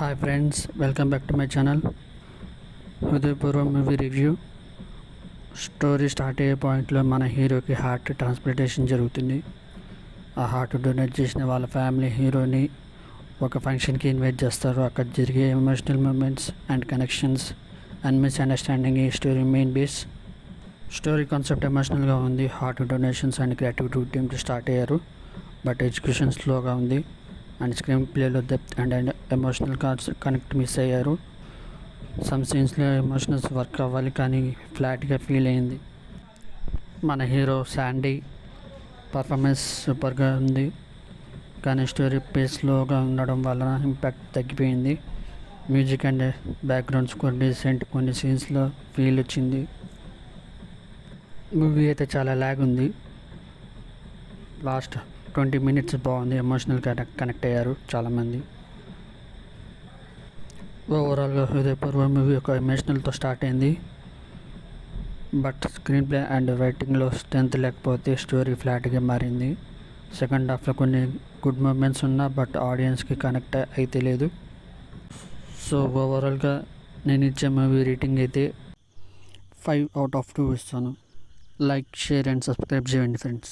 Hi friends, welcome back to my channel. Hridayapoorva movie review. Story start అయ్యే పాయింట్లో మన హీరోకి హార్ట్ ట్రాన్స్ప్లాంటేషన్ జరుగుతుంది. ఆ హార్ట్ డొనేట్ చేసిన వాళ్ళ ఫ్యామిలీ హీరోని ఒక ఫంక్షన్కి ఇన్వైట్ చేస్తారు. అక్కడ జరిగే emotional moments and connections and misunderstanding ఈ story main base. Story concept ఎమోషనల్గా ఉంది. హార్ట్ డొనేషన్స్ అండ్ క్రియేటివిటీ టీమ్తో స్టార్ట్ అయ్యారు, బట్ ఎగ్జిక్యూషన్ స్లోగా ఉంది. అండ్ స్క్రీన్ ప్లేలో depth and emotional connect miss అయ్యారు. సమ్ సీన్స్లో ఎమోషనల్స్ వర్క్ అవ్వాలి, కానీ ఫ్లాట్గా ఫీల్ అయింది. మన హీరో శాండీ పర్ఫార్మెన్స్ సూపర్గా ఉంది, కానీ స్టోరీ పేస్ స్లోగా ఉండడం వలన ఇంపాక్ట్ తగ్గిపోయింది. Music and background score decent, కొన్ని సీన్స్లో ఫీల్ వచ్చింది. మూవీ అయితే చాలా ల్యాగ్ ఉంది. లాస్ట్ 20 minutes బాగుంది. ఎమోషనల్ కనెక్ట్ అయ్యారు చాలామంది. ఓవరాల్గా హృదయపూర్వ మూవీ ఒక ఎమోషనల్తో స్టార్ట్ అయింది, బట్ స్క్రీన్ ప్లే అండ్ రైటింగ్లో స్ట్రెంత్ లేకపోతే స్టోరీ ఫ్లాట్గా మారింది. సెకండ్ హాఫ్లో కొన్ని గుడ్ మూమెంట్స్ ఉన్నా, బట్ ఆడియన్స్కి కనెక్ట్ అయితే లేదు. సో ఓవరాల్గా నేను ఇచ్చే మూవీ రేటింగ్ అయితే 5 out of 2 ఇస్తాను. లైక్, షేర్ అండ్ సబ్స్క్రైబ్ చేయండి ఫ్రెండ్స్.